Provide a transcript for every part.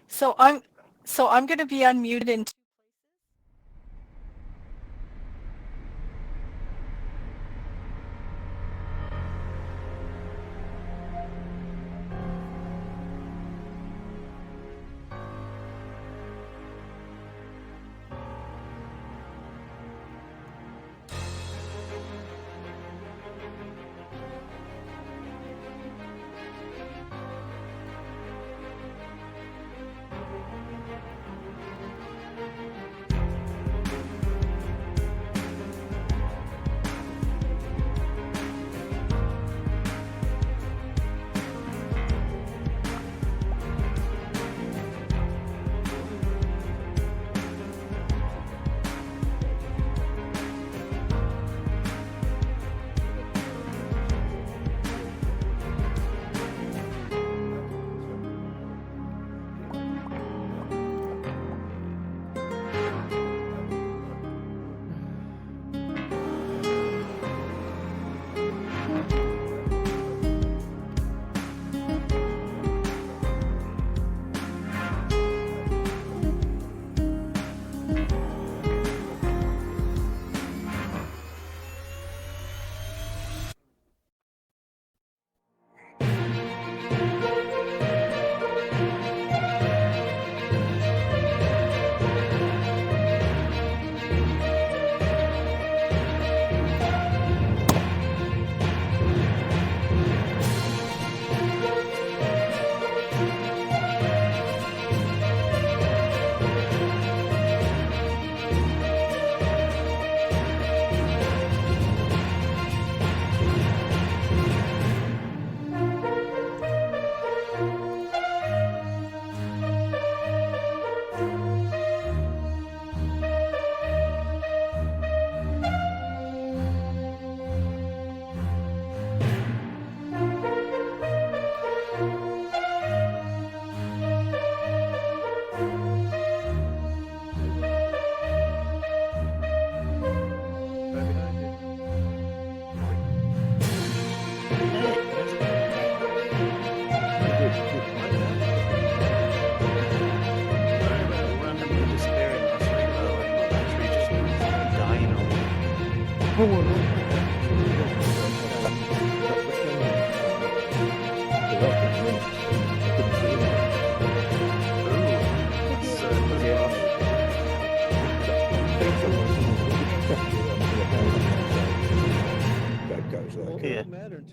So I'm going to be unmuted in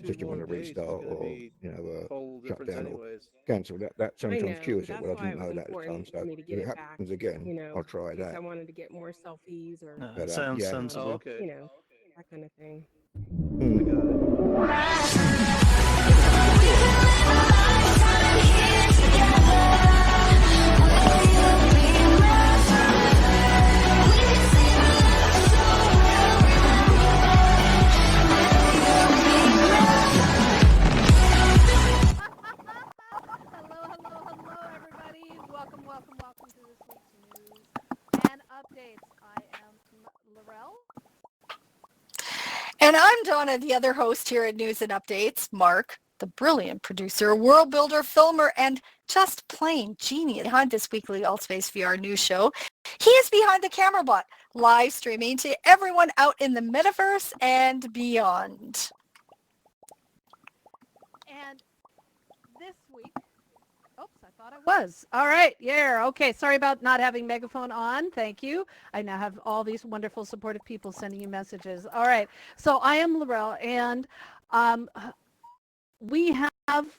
just you want to restart or shut down or cancel. That sometimes cures it. Well, I didn't know that at the time, so if it happens again, I'll try that. I wanted to get more selfies or Sounds that kind of thing. Welcome to this week's news and updates. I am Laurel. And I'm Donna, the other host here at News and Updates. Mark, the brilliant producer, world builder, filmer, and just plain genius behind this weekly AltspaceVR news show. He is behind the camera bot, live streaming to everyone out in the metaverse and beyond. And this week, oops, I thought I was. All right, yeah, okay. Sorry about not having megaphone on. Thank you. I now have all these wonderful supportive people sending you messages. All right, so I am Laurel, and we want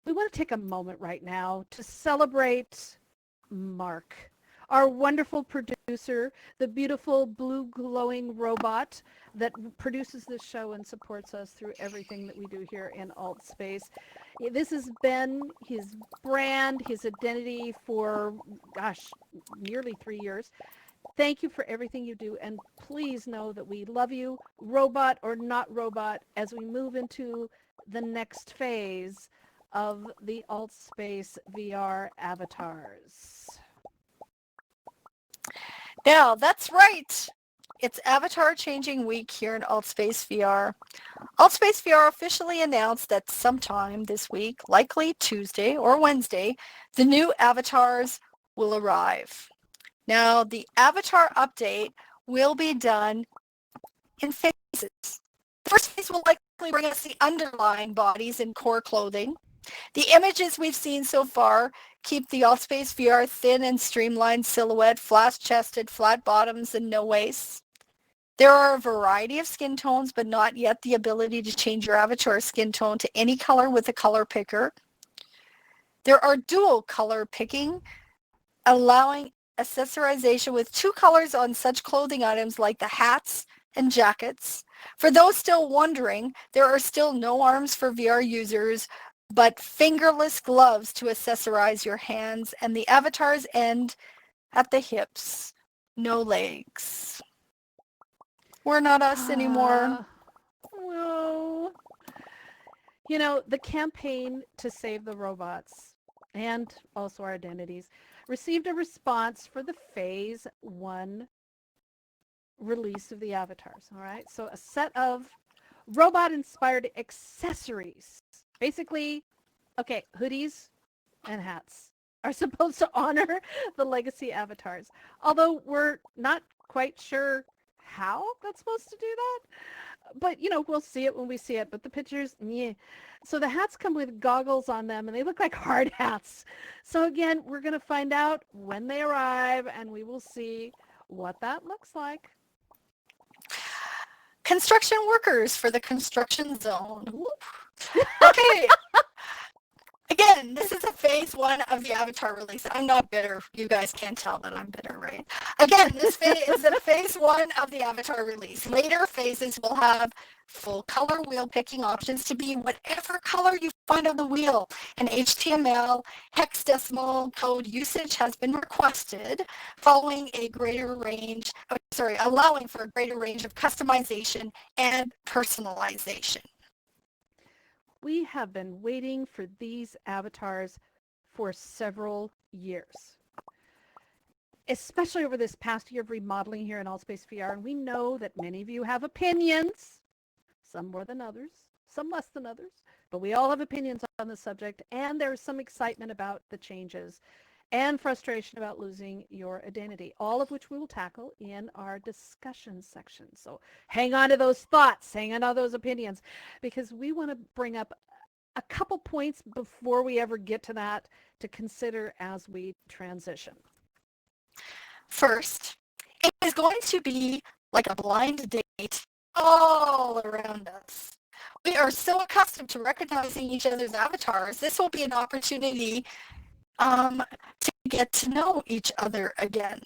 to take a moment right now to celebrate Mark, our wonderful producer, the beautiful blue glowing robot that produces this show and supports us through everything that we do here in AltSpace. This has been his brand, his identity for, nearly 3 years. Thank you for everything you do, and please know that we love you, robot or not robot, as we move into the next phase of the AltSpace VR avatars. Now, that's right. it's Avatar Changing Week here in AltspaceVR. AltspaceVR officially announced that sometime this week, likely Tuesday or Wednesday, the new avatars will arrive. Now, the avatar update will be done in phases. The first phase will likely bring us the underlying bodies and core clothing. The images we've seen so far keep the AltspaceVR thin and streamlined silhouette, flat-chested, flat bottoms, and no waists. There are a variety of skin tones, but not yet the ability to change your avatar skin tone to any color with a color picker. There are dual color picking, allowing accessorization with 2 colors on such clothing items like the hats and jackets. For those still wondering, there are still no arms for VR users, but fingerless gloves to accessorize your hands, and the avatars end at the hips. No legs. We're not us anymore. No. You know, the campaign to save the robots and also our identities received a response for the Phase 1 release of the avatars, all right? So a set of robot-inspired accessories. Basically, okay, hoodies and hats are supposed to honor the legacy avatars, although we're not quite sure how that's supposed to do that. But, you know, we'll see it when we see it. But the pictures, yeah. So the hats come with goggles on them, and they look like hard hats. So, again, we're going to find out when they arrive, and we will see what that looks like. Construction workers for the construction zone. Okay. Again, this is a phase 1 of the avatar release. I'm not bitter. You guys can't tell that I'm bitter, right? Again, this is a phase 1 of the avatar release. Later phases will have full color wheel picking options to be whatever color you find on the wheel. And HTML hexadecimal code usage has been requested allowing for a greater range of customization and personalization. We have been waiting for these avatars for several years, especially over this past year of remodeling here in AltspaceVR. And we know that many of you have opinions, some more than others, some less than others, but we all have opinions on the subject, and there's some excitement about the changes and frustration about losing your identity, all of which we will tackle in our discussion section. So hang on to those thoughts, hang on to those opinions, because we want to bring up a couple points before we ever get to that to consider as we transition. First, it is going to be like a blind date all around us. We are so accustomed to recognizing each other's avatars. This will be an opportunity to get to know each other again.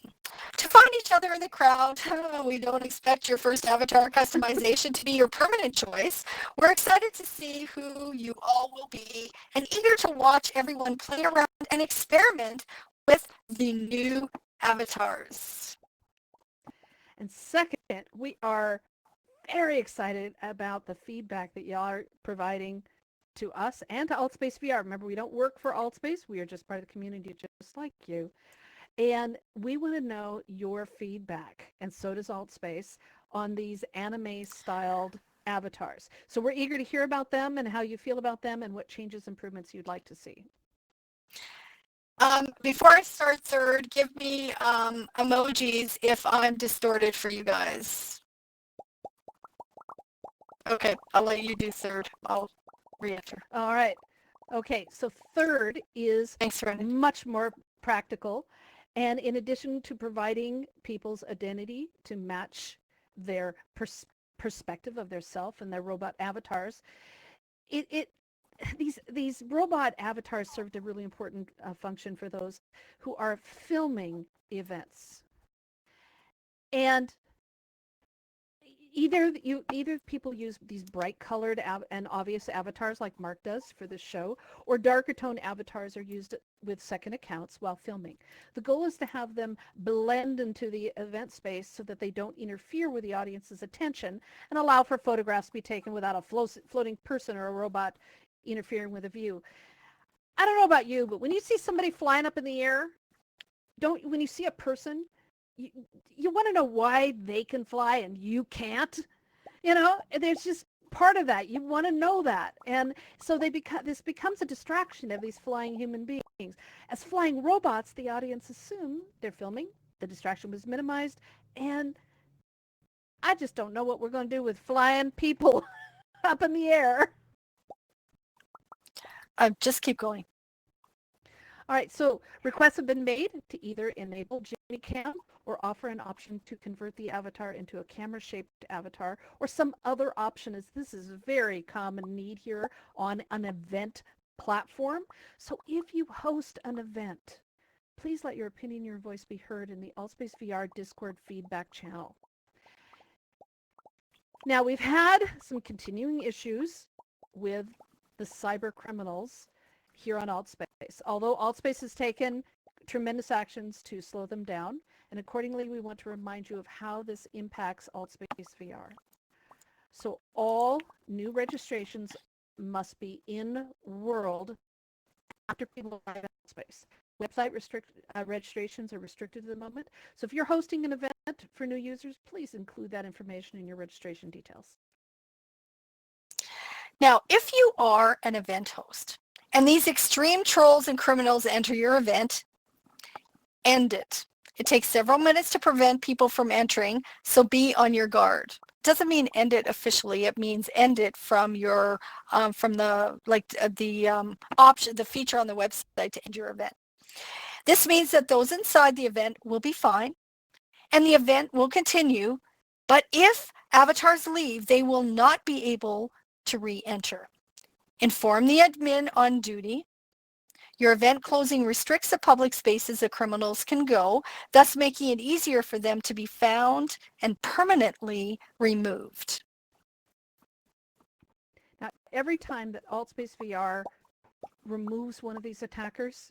To find each other in the crowd, we don't expect your first avatar customization to be your permanent choice. We're excited to see who you all will be and eager to watch everyone play around and experiment with the new avatars. And second, we are very excited about the feedback that y'all are providing to us and to AltspaceVR. Remember, we don't work for Altspace. We are just part of the community just like you. And we want to know your feedback, and so does Altspace, on these anime-styled avatars. So we're eager to hear about them and how you feel about them and what changes, improvements you'd like to see. Before I start third, give me emojis if I'm distorted for you guys. Okay, I'll let you do third. I'll re-enter. All right. Okay, so third is much more practical. And in addition to providing people's identity to match their perspective of their self and their robot avatars, these robot avatars served a really important function for those who are filming events. And either people use these bright colored and obvious avatars like Mark does for this show, or darker tone avatars are used with second accounts while filming. The goal is to have them blend into the event space so that they don't interfere with the audience's attention and allow for photographs to be taken without a floating person or a robot interfering with the view. I don't know about you, but when you see somebody flying up in the air, when you see a person, you want to know why they can fly and you can't? There's just part of that. You want to know that. And so this becomes a distraction of these flying human beings. As flying robots, the audience assume they're filming. The distraction was minimized. And I just don't know what we're going to do with flying people up in the air. Just keep going. All right, so requests have been made to either enable Jimmy Cam or offer an option to convert the avatar into a camera-shaped avatar or some other option, as this is a very common need here on an event platform. So if you host an event, please let your opinion, your voice be heard in the AltspaceVR Discord feedback channel. Now, we've had some continuing issues with the cyber criminals here on Altspace. Although Altspace has taken tremendous actions to slow them down, and accordingly, we want to remind you of how this impacts AltspaceVR. So all new registrations must be in world after people arrive at Altspace. Website registrations are restricted at the moment. So if you're hosting an event for new users, please include that information in your registration details. Now, if you are an event host and these extreme trolls and criminals enter your event, end it. It takes several minutes to prevent people from entering, so be on your guard. Doesn't mean end it officially. It means end it from your option, the feature on the website to end your event. This means that those inside the event will be fine, and the event will continue. But if avatars leave, they will not be able to re-enter. Inform the admin on duty. Your event closing restricts the public spaces that criminals can go, thus making it easier for them to be found and permanently removed. Now, every time that AltspaceVR removes one of these attackers,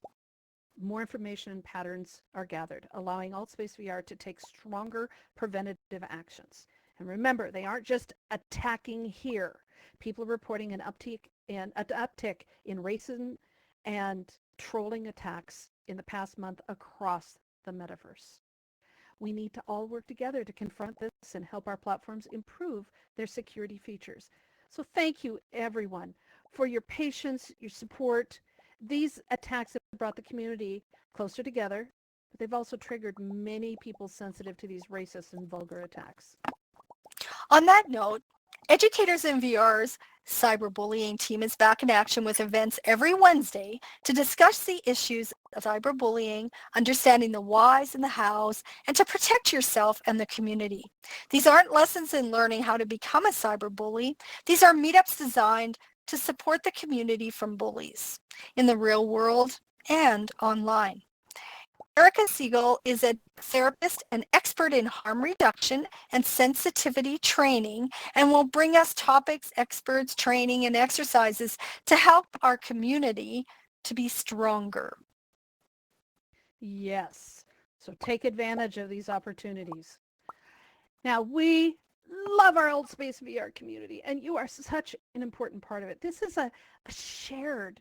more information and patterns are gathered, allowing AltspaceVR to take stronger preventative actions. And remember, they aren't just attacking here. People are reporting an uptick in racism and trolling attacks in the past month across the metaverse. We need to all work together to confront this and help our platforms improve their security features. So thank you, everyone, for your patience, your support. These attacks have brought the community closer together, but they've also triggered many people sensitive to these racist and vulgar attacks. On that note, Educators in VR's cyberbullying team is back in action with events every Wednesday to discuss the issues of cyberbullying, understanding the whys and the hows, and to protect yourself and the community. These aren't lessons in learning how to become a cyberbully. These are meetups designed to support the community from bullies in the real world and online. Erica Siegel is a therapist and expert in harm reduction and sensitivity training and will bring us topics, experts, training, and exercises to help our community to be stronger. Yes, so take advantage of these opportunities. Now, we love our AltspaceVR community, and you are such an important part of it. This is a shared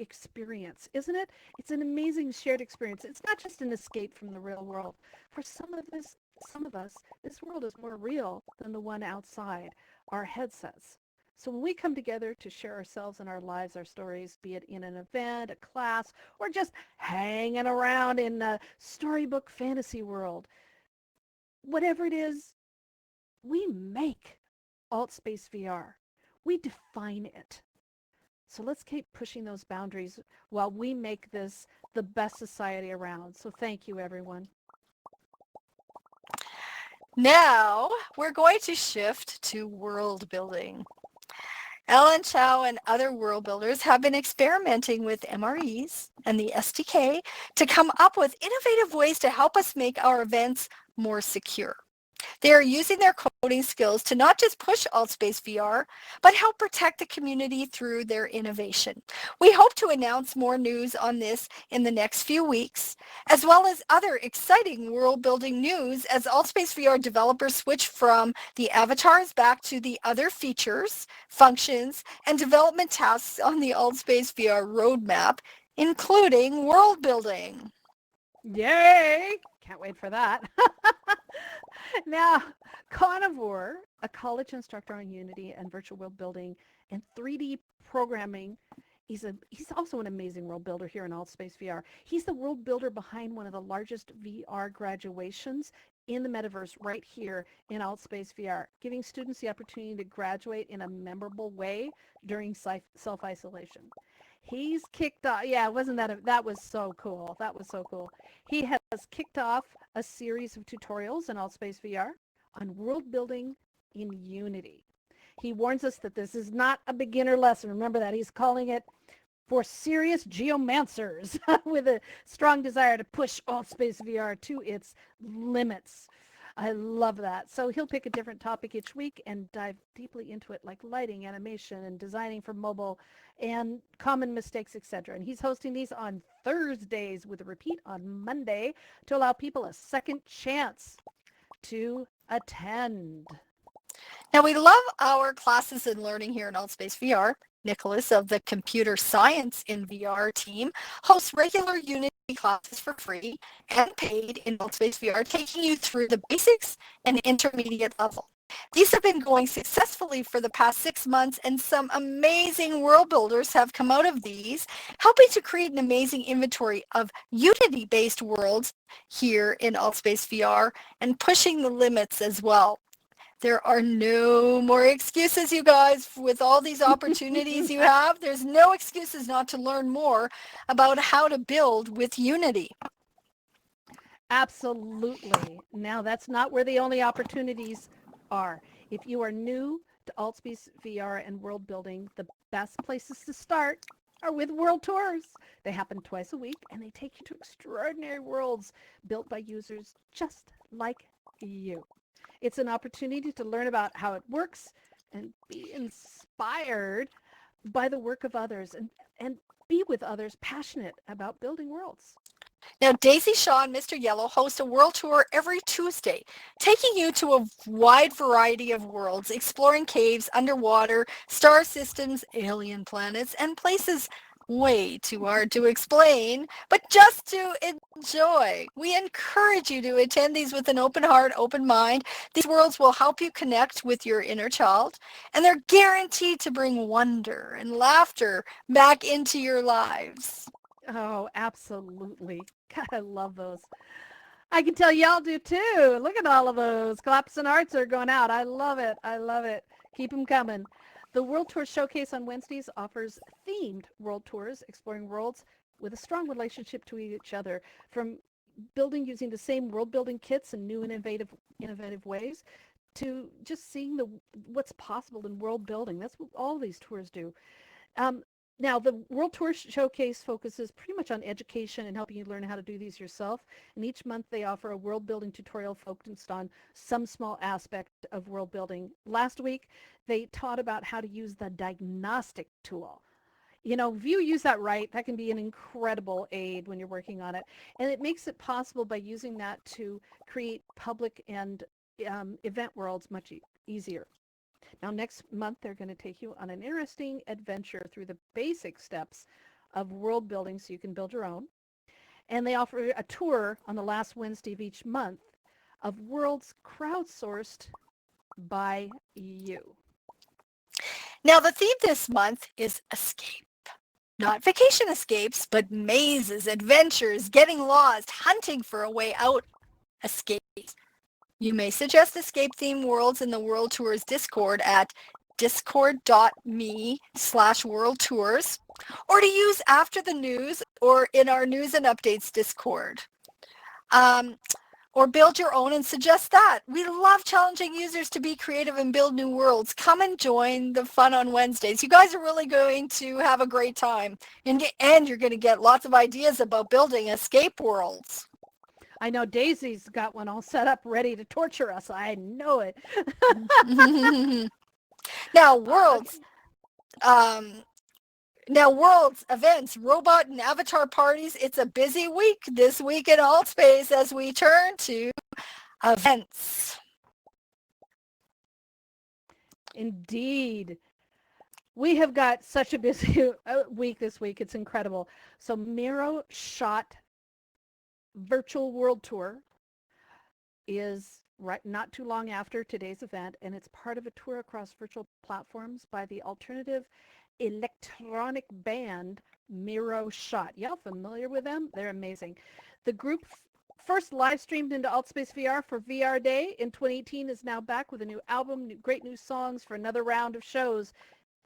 experience, isn't it? It's an amazing shared experience. It's not just an escape from the real world. For some of us, this world is more real than the one outside our headsets. So when we come together to share ourselves and our lives, our stories, be it in an event, a class, or just hanging around in a storybook fantasy world, whatever it is, we make AltspaceVR. We define it. So let's keep pushing those boundaries while we make this the best society around. So thank you, everyone. Now we're going to shift to world building. Ellen Chow and other world builders have been experimenting with MREs and the SDK to come up with innovative ways to help us make our events more secure. They are using their coding skills to not just push AltspaceVR, but help protect the community through their innovation. We hope to announce more news on this in the next few weeks, as well as other exciting world-building news as AltspaceVR developers switch from the avatars back to the other features, functions, and development tasks on the AltspaceVR roadmap, including world building. Yay! Can't wait for that. Now, Carnivore, a college instructor on Unity and virtual world building and 3D programming. He's also an amazing world builder here in AltspaceVR. He's the world builder behind one of the largest VR graduations in the metaverse right here in AltspaceVR, giving students the opportunity to graduate in a memorable way during self-isolation. He's kicked off, that was so cool. That was so cool. He has kicked off a series of tutorials in AltspaceVR on world building in Unity. He warns us that this is not a beginner lesson. Remember that. He's calling it for serious geomancers with a strong desire to push AltspaceVR to its limits. I love that. So he'll pick a different topic each week and dive deeply into it, like lighting, animation, and designing for mobile, and common mistakes, etc. And he's hosting these on Thursdays with a repeat on Monday to allow people a second chance to attend. Now, we love our classes and learning here in AltspaceVR. Nicholas of the Computer Science in VR team hosts regular Unity classes for free and paid in AltspaceVR, taking you through the basics and intermediate level. These have been going successfully for the past 6 months, and some amazing world builders have come out of these, helping to create an amazing inventory of Unity-based worlds here in AltspaceVR and pushing the limits as well. There are no more excuses, you guys. With all these opportunities you have, there's no excuses not to learn more about how to build with Unity. Absolutely. Now, that's not where the only opportunities are. If you are new to AltspaceVR and world building, the best places to start are with world tours. They happen twice a week, and they take you to extraordinary worlds built by users just like you. It's an opportunity to learn about how it works and be inspired by the work of others and be with others passionate about building worlds. Now, Daisy Shaw and Mr. Yellow host a world tour every Tuesday, taking you to a wide variety of worlds, exploring caves, underwater, star systems, alien planets, and places way too hard to explain, but just to enjoy. We encourage you to attend these with an open heart, open mind. These worlds will help you connect with your inner child, and they're guaranteed to bring wonder and laughter back into your lives. Oh, absolutely. God, I love those. I can tell y'all do too. Look at all of those. Claps and hearts are going out. I love it. I love it. Keep them coming. The World Tour Showcase on Wednesdays offers themed world tours, exploring worlds with a strong relationship to each other, from building using the same world building kits in new and innovative ways, to just seeing what's possible in world building. That's what all these tours do. Now, the World Tour Showcase focuses pretty much on education and helping you learn how to do these yourself. And each month they offer a world building tutorial focused on some small aspect of world building. Last week, they taught about how to use the diagnostic tool. You know, if you use that right, that can be an incredible aid when you're working on it. And it makes it possible by using that to create public and event worlds much easier. Now, next month, they're going to take you on an interesting adventure through the basic steps of world building so you can build your own. And they offer a tour on the last Wednesday of each month of worlds crowdsourced by you. Now, the theme this month is escape. Not vacation escapes, but mazes, adventures, getting lost, hunting for a way out, escapes. You may suggest escape-themed worlds in the World Tours Discord at discord.me/World Tours, or to use after the news or in our news and updates Discord. Or build your own and suggest that. We love challenging users to be creative and build new worlds. Come and join the fun on Wednesdays. You guys are really going to have a great time, and you're going to get lots of ideas about building escape worlds. I know Daisy's got one all set up ready to torture us. I know it. Now, worlds, events, robot and avatar parties. It's a busy week this week in Altspace as we turn to events. Indeed. We have got such a busy week this week. It's incredible. So Miro shot virtual world tour is right not too long after today's event, and it's part of a tour across virtual platforms by the alternative electronic band Miro Shot. Y'all familiar with them? They're amazing. The group first live streamed into Altspace VR for VR Day in 2018 is now back with a new album, great new songs for another round of shows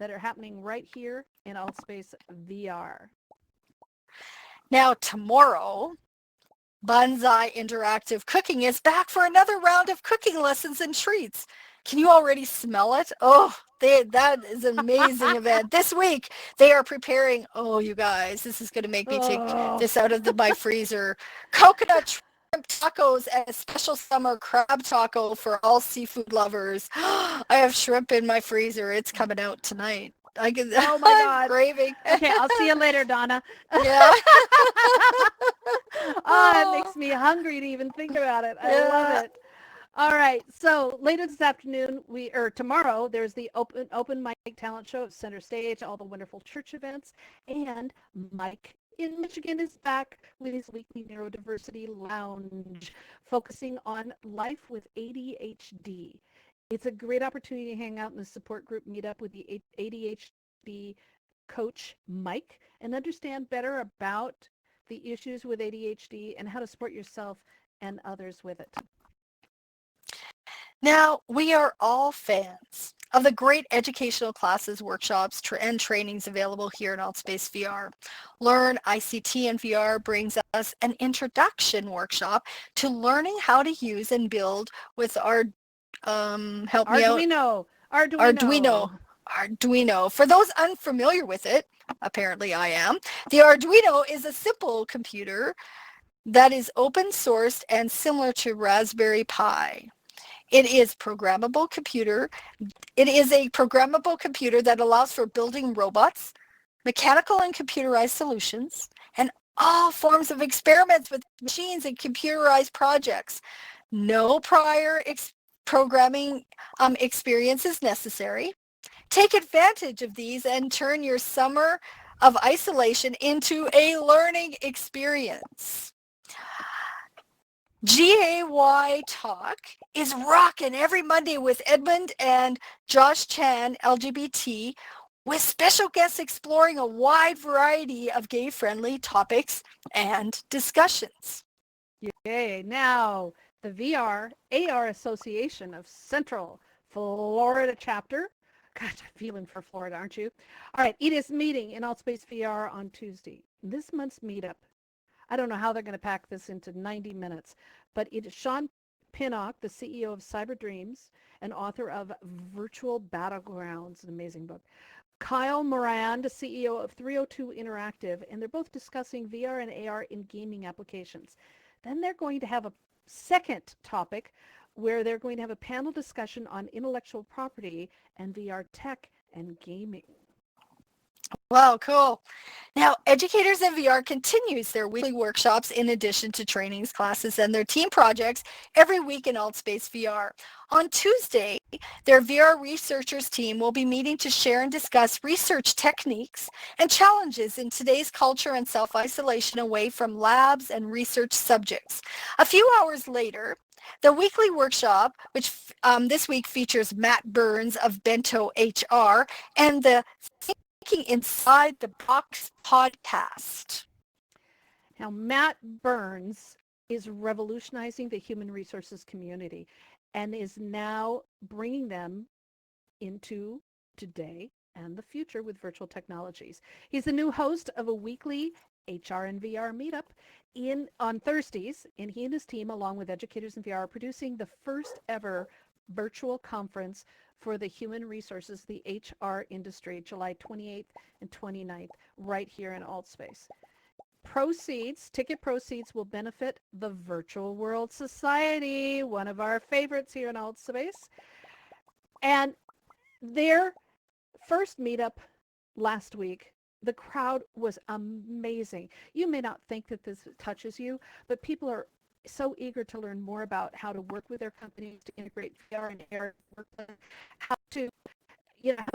that are happening right here in Altspace VR. Now, tomorrow, Banzai Interactive Cooking is back for another round of cooking lessons and treats. Can you already smell it? Oh, that is an amazing event. This week, they are preparing, oh, you guys, this is going to make me take this out of my freezer. Coconut shrimp tacos and a special summer crab taco for all seafood lovers. I have shrimp in my freezer. It's coming out tonight. Oh my God. Craving. Okay, I'll see you later, Donna. Yeah. It makes me hungry to even think about it. I love it. All right, so later this afternoon, tomorrow, there's the open mic talent show at Center Stage, all the wonderful church events, and Mike in Michigan is back with his weekly Neurodiversity Lounge, focusing on life with ADHD. It's a great opportunity to hang out in the support group, meet up with the ADHD coach, Mike, and understand better about the issues with ADHD and how to support yourself and others with it. Now, we are all fans of the great educational classes, workshops, and trainings available here in Altspace VR. Learn ICT and VR brings us an introduction workshop to learning how to use and build with our, Arduino. For those unfamiliar with it, apparently I am, the Arduino is a simple computer that is open sourced and similar to Raspberry Pi. It is a programmable computer that allows for building robots, mechanical and computerized solutions, and all forms of experiments with machines and computerized projects. No prior programming experience is necessary. Take advantage of these and turn your summer of isolation into a learning experience. GAY Talk is rocking every Monday with Edmund and Josh Chan, LGBT, with special guests exploring a wide variety of gay-friendly topics and discussions. Yay. Now, the VR AR Association of Central Florida chapter. Gosh, I'm feeling for Florida, aren't you? All right, it is meeting in Altspace VR on Tuesday. This month's meetup, I don't know how they're going to pack this into 90 minutes, but it is Sean Pinnock, the CEO of Cyber Dreams and author of Virtual Battlegrounds, an amazing book. Kyle Moran, the CEO of 302 Interactive, and they're both discussing VR and AR in gaming applications. Then they're going to have a second topic where they're going to have a panel discussion on intellectual property and VR tech and gaming. Wow, cool. Now, Educators in VR continues their weekly workshops in addition to trainings, classes, and their team projects every week in Altspace VR. On Tuesday, their VR researchers team will be meeting to share and discuss research techniques and challenges in today's culture and self-isolation away from labs and research subjects. A few hours later, the weekly workshop, which this week features Matt Burns of Bento HR and the Thinking Inside the Box podcast. Now, Matt Burns is revolutionizing the human resources community and is now bringing them into today and the future with virtual technologies. He's the new host of a weekly HR and VR meetup on Thursdays, and he and his team, along with Educators in VR, are producing the first ever virtual conference for the human resources, the HR industry, July 28th and 29th, right here in Altspace. Ticket proceeds will benefit the Virtual World Society, one of our favorites here in Altspace. And their first meetup last week, the crowd was amazing. You may not think that this touches you, but people are so eager to learn more about how to work with their companies to integrate VR and AR workplace, how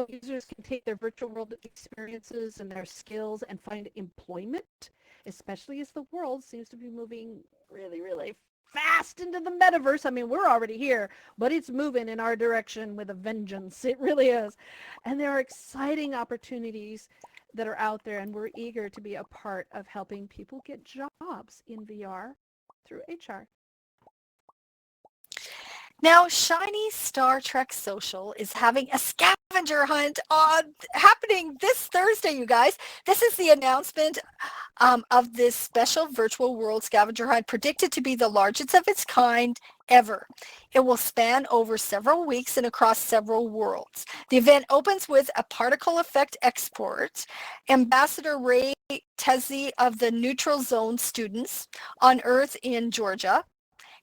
users can take their virtual world experiences and their skills and find employment, especially as the world seems to be moving really, really fast into the metaverse. I mean, we're already here, but it's moving in our direction with a vengeance. It really is. And there are exciting opportunities that are out there, and we're eager to be a part of helping people get jobs in VR through HR. Now, Shiny Star Trek Social is having a scavenger hunt happening this Thursday, you guys. This is the announcement of this special virtual world scavenger hunt, predicted to be the largest of its kind ever. It will span over several weeks and across several worlds. The event opens with a particle effect export. Ambassador Ray Tezzi of the Neutral Zone students on Earth in Georgia.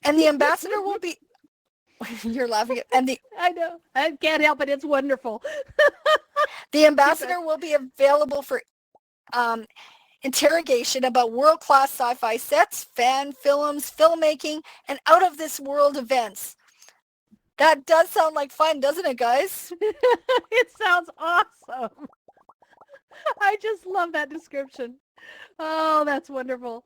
And the ambassador will be... You're laughing at... I know. I can't help it. It's wonderful. The ambassador will be available for interrogation about world-class sci-fi sets, fan films, filmmaking, and out-of-this-world events. That does sound like fun, doesn't it, guys? It sounds awesome. I just love that description. Oh, that's wonderful.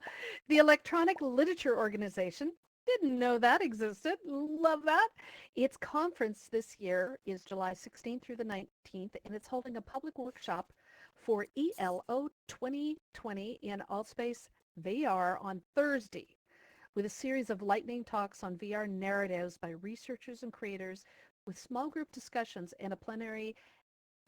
The Electronic Literature Organization, didn't know that existed. Love that. Its conference this year is July 16th through the 19th, and it's holding a public workshop for ELO 2020 in AltspaceVR on Thursday, with a series of lightning talks on VR narratives by researchers and creators, with small group discussions and a plenary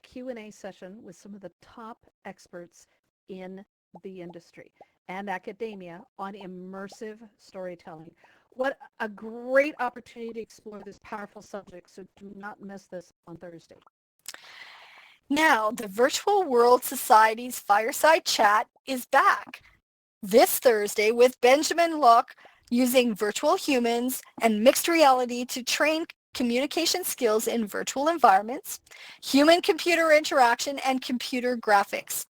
Q&A session with some of the top experts in the industry and academia on immersive storytelling. What a great opportunity to explore this powerful subject, so do not miss this on Thursday. Now, the Virtual World Society's Fireside Chat is back this Thursday with Benjamin Locke using virtual humans and mixed reality to train communication skills in virtual environments, human-computer interaction, and computer graphics.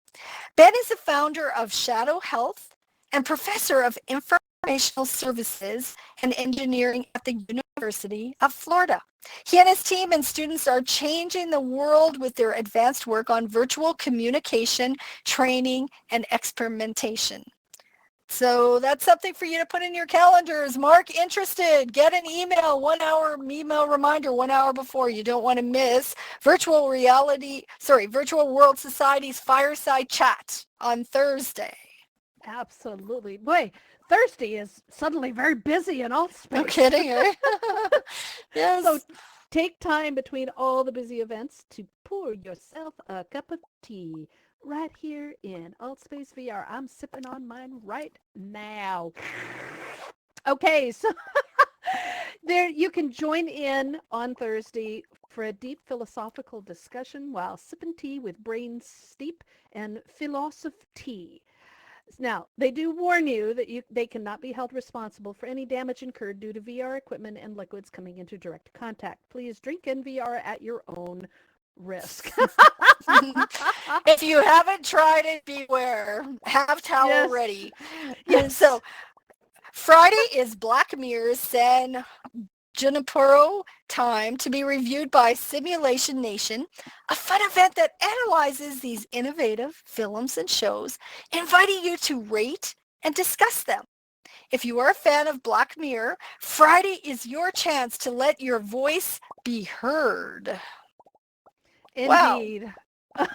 Ben is the founder of Shadow Health and professor of Informational Services and Engineering at the University of Florida. He and his team and students are changing the world with their advanced work on virtual communication, training, and experimentation. So that's something for you to put in your calendars. Mark, interested, get an email, 1 hour email reminder 1 hour before. You don't want to miss Virtual World Society's Fireside Chat on Thursday. Absolutely. Boy, Thursday is suddenly very busy in Altspace. No kidding, eh? Yes. So take time between all the busy events to pour yourself a cup of tea right here in Altspace VR. I'm sipping on mine right now. Okay, so there you can join in on Thursday for a deep philosophical discussion while sipping tea with brain steep and philosophy. Now, they do warn you that they cannot be held responsible for any damage incurred due to VR equipment and liquids coming into direct contact. Please drink in VR at your own risk. If you haven't tried it, beware. Have towel ready. Yes. So Friday is Black Mirror's San Junipero time to be reviewed by Simulation Nation, a fun event that analyzes these innovative films and shows, inviting you to rate and discuss them. If you are a fan of Black Mirror, Friday is your chance to let your voice be heard. Indeed. Wow.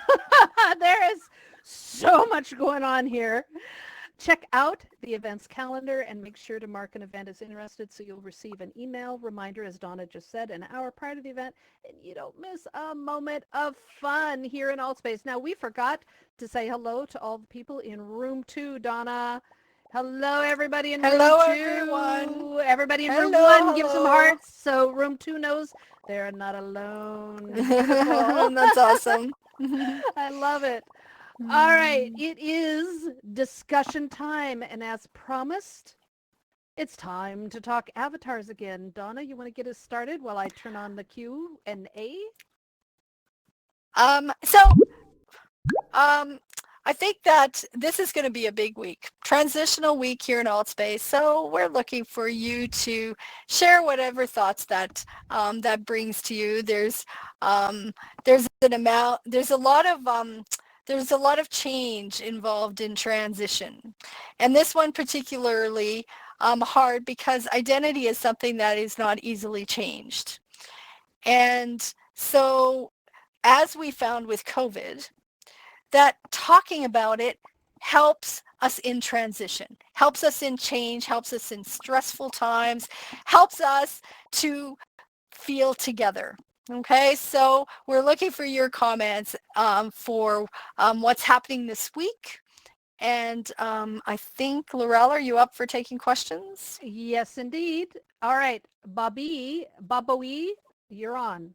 There is so much going on here. Check out the events calendar and make sure to mark an event as interested so you'll receive an email reminder, as Donna just said, an hour prior to the event, and you don't miss a moment of fun here in Altspace. Now, we forgot to say hello to all the people in room 2, Donna. Hello, everybody in room 2. Hello, everyone. Everybody in room 1, give some hearts so room 2 knows they're not alone. That's awesome. I love it. All right, it is discussion time, and as promised, it's time to talk avatars again. Donna, you want to get us started while I turn on the Q&A? I think that this is going to be a big week, transitional week here in Altspace. So we're looking for you to share whatever thoughts that that brings to you. There's a lot of change involved in transition, and this one particularly hard because identity is something that is not easily changed. And so as we found with COVID, that talking about it helps us in transition, helps us in change, helps us in stressful times, helps us to feel together. Okay, so we're looking for your comments for what's happening this week. And I think, Laurel, are you up for taking questions? Yes, indeed. All right, Baboe, you're on.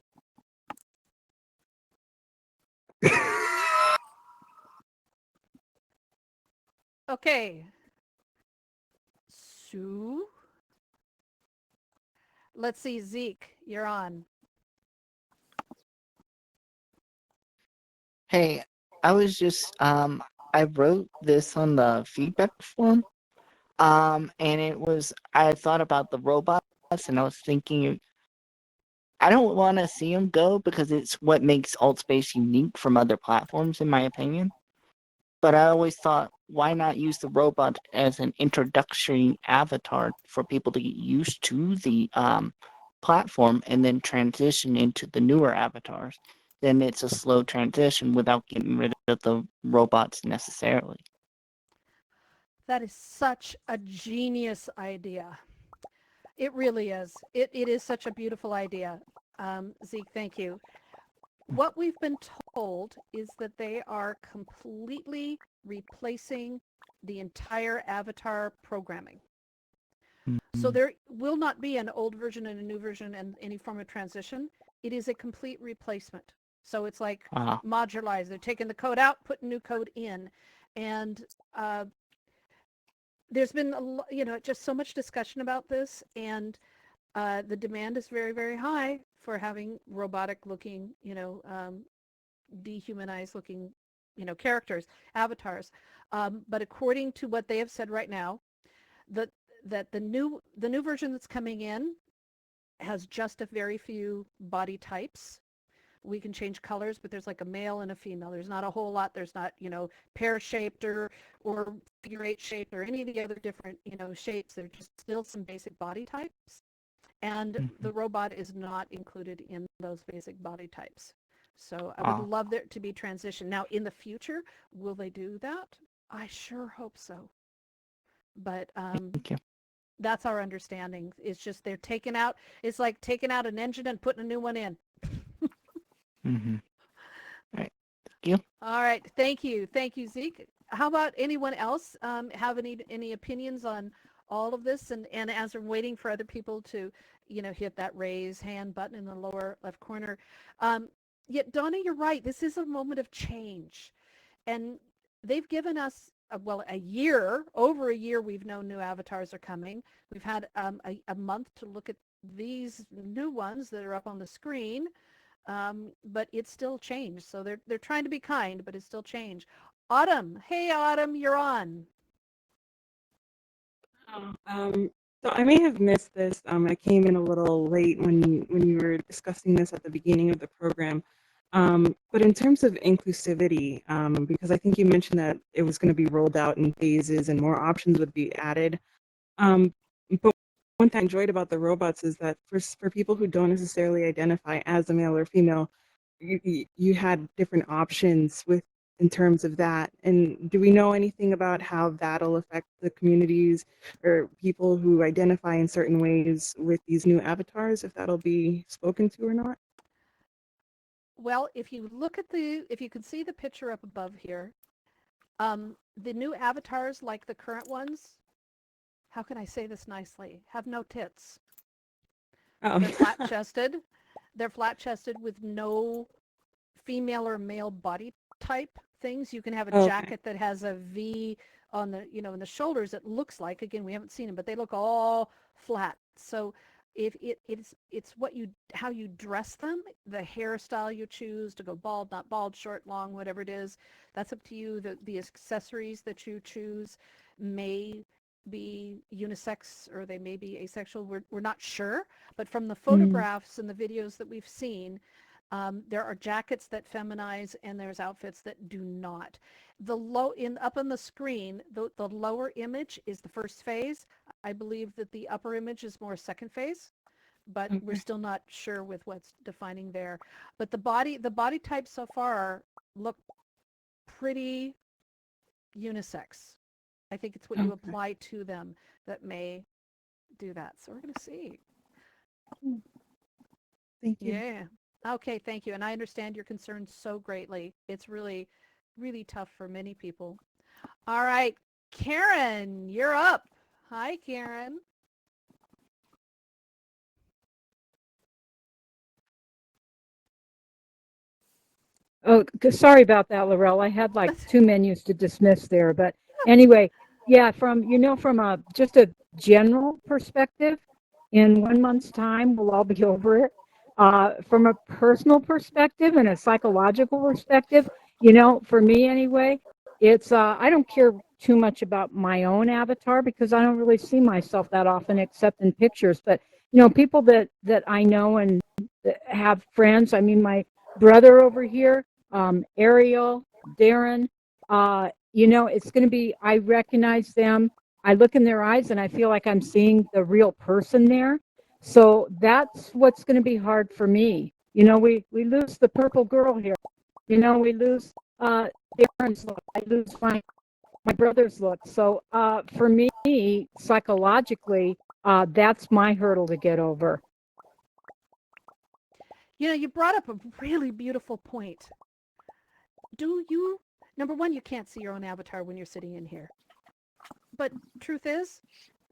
Okay. Sue? Let's see, Zeke, you're on. Hey, I was just I wrote this on the feedback form. And I thought about the robots and I was thinking I don't want to see them go because it's what makes Altspace unique from other platforms in my opinion. But I always thought, why not use the robot as an introductory avatar for people to get used to the platform and then transition into the newer avatars? Then it's a slow transition without getting rid of the robots necessarily. That is such a genius idea. It really is. It is such a beautiful idea. Zeke, thank you. What we've been told is that they are completely replacing the entire avatar programming. So there will not be an old version and a new version and any form of transition. It is a complete replacement. So it's like modularized. They're taking the code out, putting new code in. And there's been, just so much discussion about this. And the demand is very, very high for having robotic looking, dehumanized looking, characters, avatars. But according to what they have said right now, that the new version that's coming in has just a very few body types. We can change colors, but there's like a male and a female. There's not a whole lot. There's not, pear-shaped or figure-8 shaped or any of the other different, shapes. There's just still some basic body types. And the robot is not included in those basic body types. So I would love there to be transition. Now, in the future, will they do that? I sure hope so. But that's our understanding. It's just they're taking out, it's like taking out an engine and putting a new one in. All right. Thank you. All right. Thank you. Thank you, Zeke. How about anyone else have any opinions on all of this? And as we're waiting for other people to, hit that raise hand button in the lower left corner. Yet, Donna, you're right. This is a moment of change. And they've given us, a year, over a year, we've known new avatars are coming. We've had a month to look at these new ones that are up on the screen. But it's still change. So they're trying to be kind, but it's still change. Autumn. Hey, Autumn, you're on. So I may have missed this. I came in a little late when you were discussing this at the beginning of the program. But in terms of inclusivity, because I think you mentioned that it was going to be rolled out in phases and more options would be added. But one thing I enjoyed about the robots is that for people who don't necessarily identify as a male or female, you had different options in terms of that. And do we know anything about how that'll affect the communities or people who identify in certain ways with these new avatars, if that'll be spoken to or not? Well, if you can see the picture up above here, the new avatars, like the current ones, how can I say this nicely, have no tits. They're flat-chested. They're flat-chested with no female or male body type things. You can have a jacket that has a V on the, in the shoulders. It looks like, again, we haven't seen them, but they look all flat. So if it's how you dress them, the hairstyle you choose to go bald, not bald, short, long, whatever it is, that's up to you. The accessories that you choose may be unisex or they may be asexual. We're not sure, but from the photographs and the videos that we've seen, There are jackets that feminize, and there's outfits that do not. Up on the screen, the lower image is the first phase. I believe that the upper image is more second phase, but we're still not sure with what's defining there. But the body types so far look pretty unisex. I think it's what you apply to them that may do that. So we're going to see. Thank you. Yeah. Okay, thank you. And I understand your concerns so greatly. It's really, really tough for many people. All right, Karen, you're up. Hi, Karen. Oh, sorry about that, Laurel. I had like 2 menus to dismiss there. But anyway, yeah, from just a general perspective, in 1 month's time, we'll all be over it. From a personal perspective and a psychological perspective, for me anyway, it's I don't care too much about my own avatar because I don't really see myself that often except in pictures. But people that I know and have friends. I mean, my brother over here, Ariel, Darren, it's going to be, I recognize them. I look in their eyes and I feel like I'm seeing the real person there. So that's what's going to be hard for me. We lose the purple girl here. We lose Darren's look. I lose my brother's look. So for me, psychologically, that's my hurdle to get over. You brought up a really beautiful point. Number one, you can't see your own avatar when you're sitting in here. But truth is,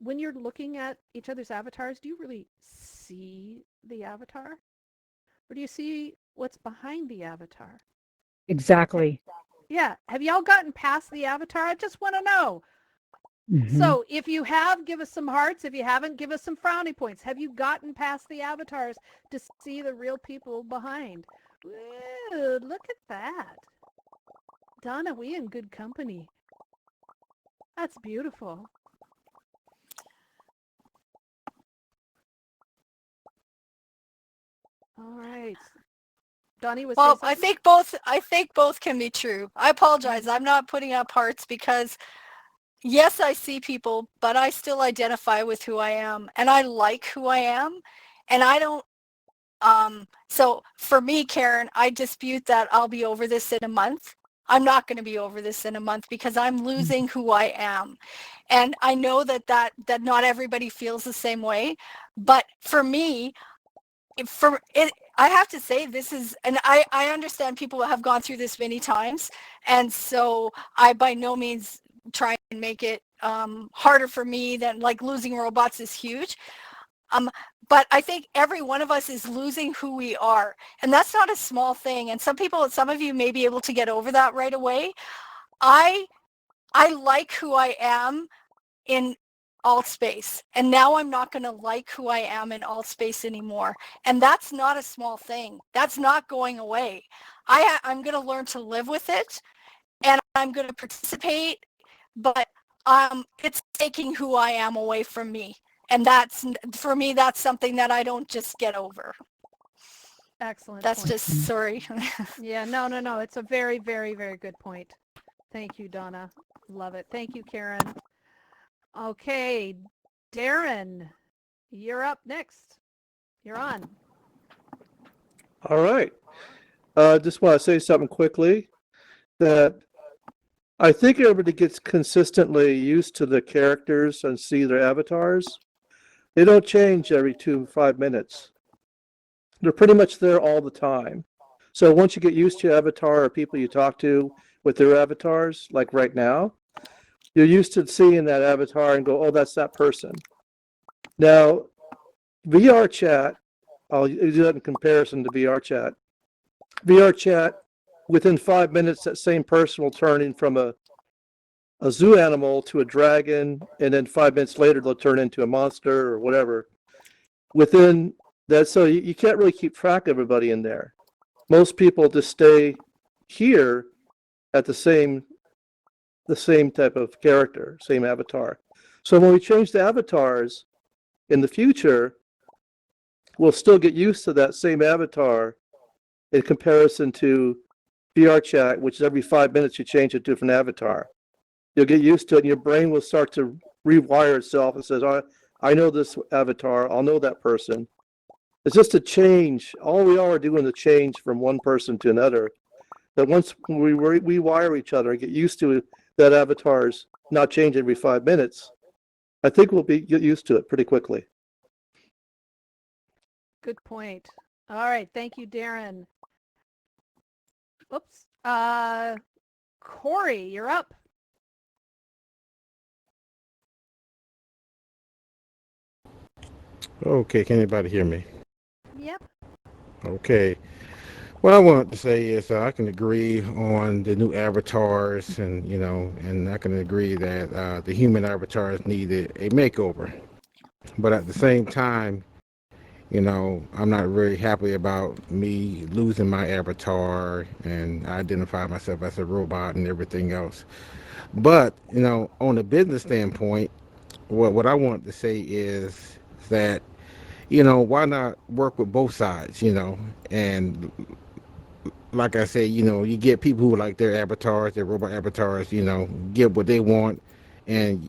when you're looking at each other's avatars, do you really see the avatar? Or do you see what's behind the avatar? Exactly. Yeah. Have y'all gotten past the avatar? I just want to know. Mm-hmm. So if you have, give us some hearts. If you haven't, give us some frowny points. Have you gotten past the avatars to see the real people behind? Ooh, look at that. Donna, we in good company. That's beautiful. All right. Donnie was well, I think both can be true. I apologize. I'm not putting up hearts because yes, I see people, but I still identify with who I am and I like who I am. And I don't so for me, Karen, I dispute that I'll be over this in a month. I'm not going to be over this in a month because I'm losing who I am. And I know that not everybody feels the same way, but for me, I have to say this is, and I understand people have gone through this many times. And so I by no means try and make it harder for me than like losing robots is huge. But I think every one of us is losing who we are. And that's not a small thing. And some of you may be able to get over that right away. I like who I am in AltSpace. And now I'm not going to like who I am in AltSpace anymore. And that's not a small thing. That's not going away. I'm going to learn to live with it. And I'm going to participate. But it's taking who I am away from me. And for me, that's something that I don't just get over. Excellent. That's point. just, sorry. Yeah, no. It's a very, very, very good point. Thank you, Donna. Love it. Thank you, Karen. Okay, Darren, you're up next. You're on. All right. Just want to say something quickly that I think everybody gets consistently used to the characters and see their avatars. They don't change every 2 to 5 minutes. They're pretty much there all the time. So once you get used to your avatar or people you talk to with their avatars, like right now, you're used to seeing that avatar and go, oh, that's that person. Now, VR chat, I'll do that in comparison to VR chat. VR chat, within 5 minutes, that same person will turn in from a zoo animal to a dragon, and then 5 minutes later, they'll turn into a monster or whatever. Within that, so you can't really keep track of everybody in there. Most people just stay here at the same type of character, same avatar. So when we change the avatars in the future, we'll still get used to that same avatar in comparison to VR chat, which is every 5 minutes you change a different avatar. You'll get used to it, and your brain will start to rewire itself and says, I know this avatar, I'll know that person. It's just a change. All we are doing is a change from one person to another. That once we rewire each other and get used to that avatar's not change every 5 minutes, I think we'll get used to it pretty quickly. Good point. All right. Thank you, Darren. Oops. Corey, you're up. Okay, can anybody hear me? Yep. Okay. What I wanted to say is I can agree on the new avatars, and I can agree that the human avatars needed a makeover. But at the same time, I'm not very happy about me losing my avatar and I identify myself as a robot and everything else. But, on a business standpoint, what I want to say is that, why not work with both sides, and like I say, you get people who like their avatars, their robot avatars, get what they want, and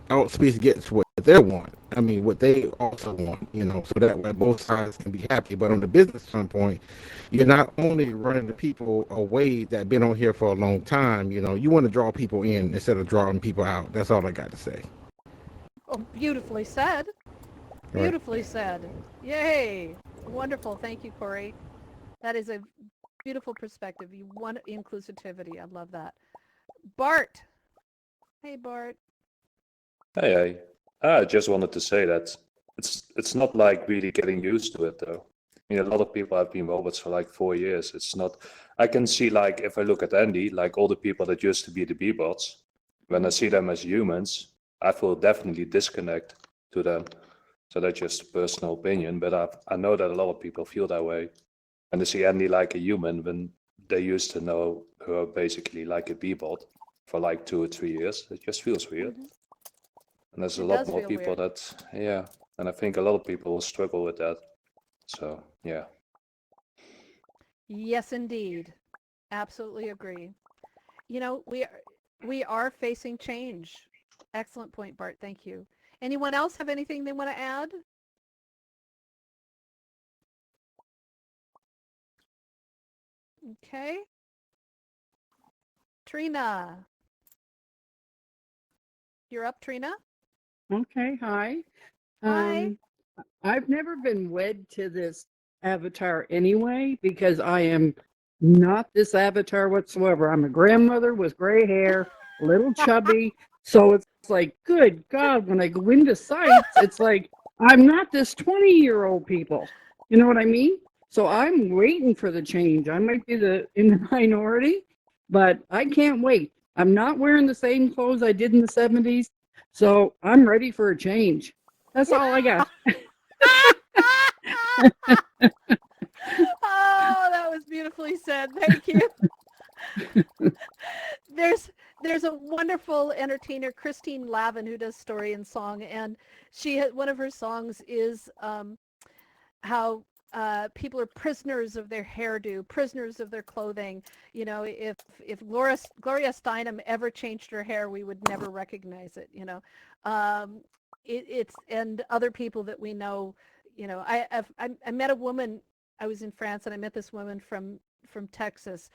Outspace gets what they want. I mean, what they also want, so that way both sides can be happy. But on the business standpoint, you're not only running the people away that been on here for a long time, you want to draw people in instead of drawing people out. That's all I got to say. Oh, beautifully said. Beautifully said. Yay. Wonderful. Thank you, Corey. That is a beautiful perspective. You want inclusivity. I love that. Bart. Hey, Bart. Hey, I just wanted to say that it's not like really getting used to it though. I mean, a lot of people have been robots for like 4 years. It's not. I can see like if I look at Andy, like all the people that used to be the B-bots, when I see them as humans, I feel definitely disconnect to them. So that's just a personal opinion, but I know that a lot of people feel that way. And they see Andy like a human when they used to know her basically like a B-bot for like 2 or 3 years. It just feels weird. And there's a lot more people that, yeah. And I think a lot of people will struggle with that. So, yeah. Yes, indeed. Absolutely agree. We are facing change. Excellent point, Bart. Thank you. Anyone else have anything they want to add? Okay. Trina. You're up, Trina? Okay, hi. Hi. I've never been wed to this avatar anyway because I am not this avatar whatsoever. I'm a grandmother with gray hair, a little chubby. So it's like, good God, when I go into sites, it's like, I'm not this 20-year-old people. You know what I mean? So I'm waiting for the change. I might be in the minority, but I can't wait. I'm not wearing the same clothes I did in the 70s. So I'm ready for a change. That's all I got. Oh, that was beautifully said. Thank you. There's a wonderful entertainer, Christine Lavin, who does story and song, and one of her songs is how people are prisoners of their hairdo, prisoners of their clothing. If Gloria Steinem ever changed her hair, we would never recognize it. It's and other people that we know. I met a woman. I was in France, and I met this woman from Texas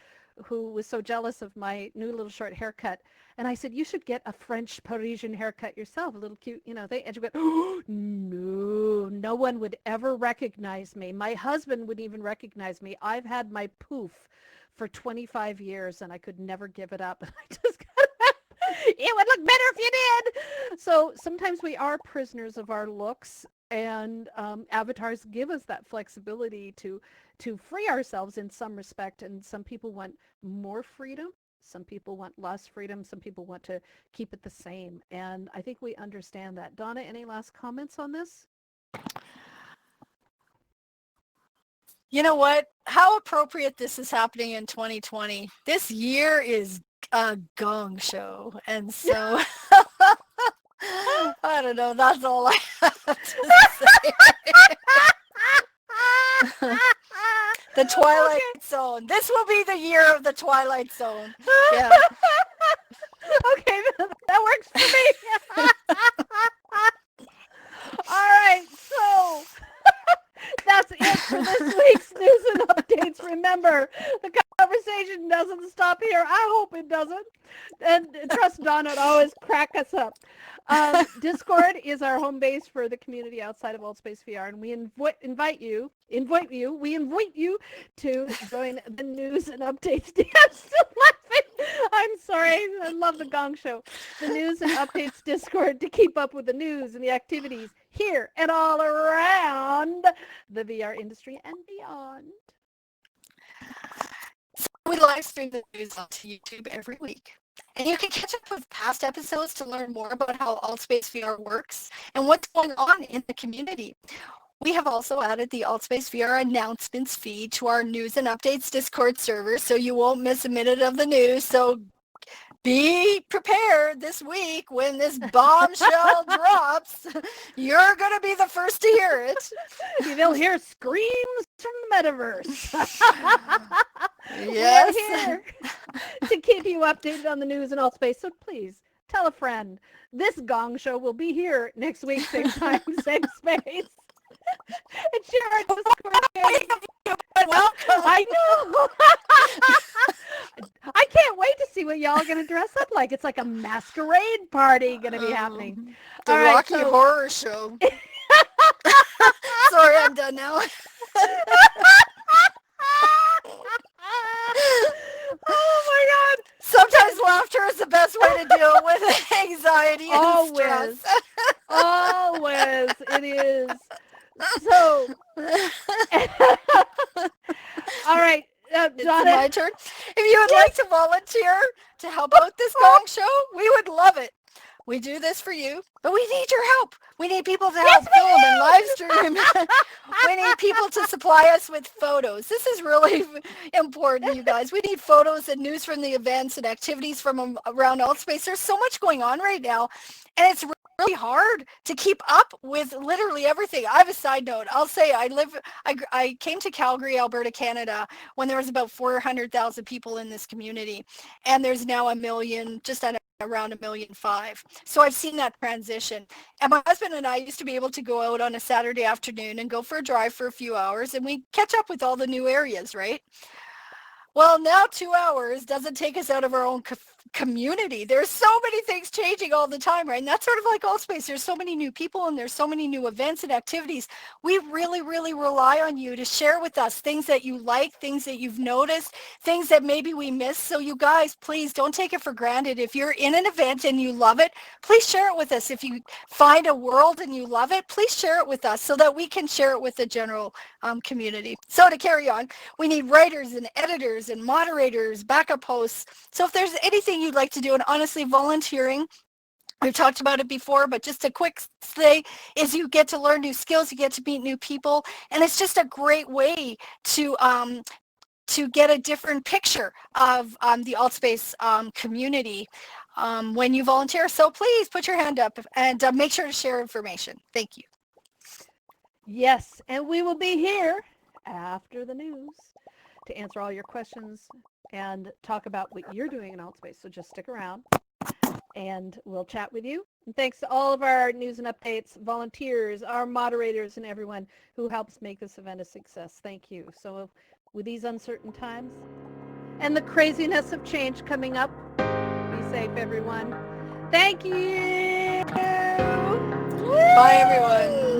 who was so jealous of my new little short haircut. And I said, you should get a French Parisian haircut yourself, a little cute, thing. And she went, oh, no one would ever recognize me. My husband wouldn't even recognize me. I've had my poof for 25 years and I could never give it up. And I just it would look better if you did. So sometimes we are prisoners of our looks, and avatars give us that flexibility to free ourselves in some respect. And some people want more freedom. Some people want less freedom. Some people want to keep it the same. And I think we understand that. Donna, any last comments on this? You know what? How appropriate this is happening in 2020. This year is a gong show. And so I don't know. That's all I have to say. The Twilight Zone. This will be the year of the Twilight Zone. Yeah. Okay, that works for me. All right, so that's it for this week's news and updates. Remember, the conversation doesn't stop here. I hope it doesn't. And trust Donna, it always crack us up. Discord is our home base for the community outside of AltspaceVR, and we invite you to join the news and updates. I'm still laughing. I'm sorry. I love the Gong Show. The news and updates Discord to keep up with the news and the activities here and all around the VR industry and beyond. We live stream the news onto YouTube every week. And you can catch up with past episodes to learn more about how AltspaceVR works and what's going on in the community. We have also added the AltspaceVR announcements feed to our news and updates Discord server, so you won't miss a minute of the news. So be prepared this week when this bombshell drops. You're going to be the first to hear it. They'll hear screams from the metaverse. Yes. We're here to keep you updated on the news in Altspace, so please tell a friend. This Gong Show will be here next week, same time, same space. And share our Discord page. Welcome. I know. I can't wait to see what y'all are going to dress up like. It's like a masquerade party going to be happening. The All right, Rocky so- Horror Show. Sorry, I'm done now. Oh my God. Sometimes laughter is the best way to deal with anxiety and Always. stress. Always. It is. So, all right. It's Donna, my turn. If you would like to volunteer to help out this Gong Show, we would love it. We do this for you, but we need your help. We need people to help film and live stream. We need people to supply us with photos. This is really important, you guys. We need photos and news from the events and activities from around Altspace. There's so much going on right now, and it's really hard to keep up with literally everything. I have a side note. I'll say I came to Calgary, Alberta, Canada when there was about 400,000 people in this community, and there's now 1 million, just around 1.5 million. So I've seen that transition. And my husband and I used to be able to go out on a Saturday afternoon and go for a drive for a few hours, and we catch up with all the new areas, right? Well, now 2 hours doesn't take us out of our own community. There's so many things changing all the time, right? And that's sort of like Altspace. There's so many new people and there's so many new events and activities. We really, really rely on you to share with us things that you like, things that you've noticed, things that maybe we missed. So you guys, please don't take it for granted. If you're in an event and you love it, please share it with us. If you find a world and you love it, please share it with us so that we can share it with the general community. So to carry on, we need writers and editors and moderators, backup hosts. So if there's anything you'd like to do, and honestly, volunteering, we've talked about it before, but just a quick thing is you get to learn new skills, you get to meet new people, and it's just a great way to get a different picture of the Altspace community when you volunteer. So please put your hand up and make sure to share information. Thank you. yes, and we will be here after the news to answer all your questions and talk about what you're doing in Altspace. So just stick around and we'll chat with you. And thanks to all of our news and updates, volunteers, our moderators, and everyone who helps make this event a success. Thank you. So with these uncertain times and the craziness of change coming up, be safe, everyone. Thank you. Bye, everyone.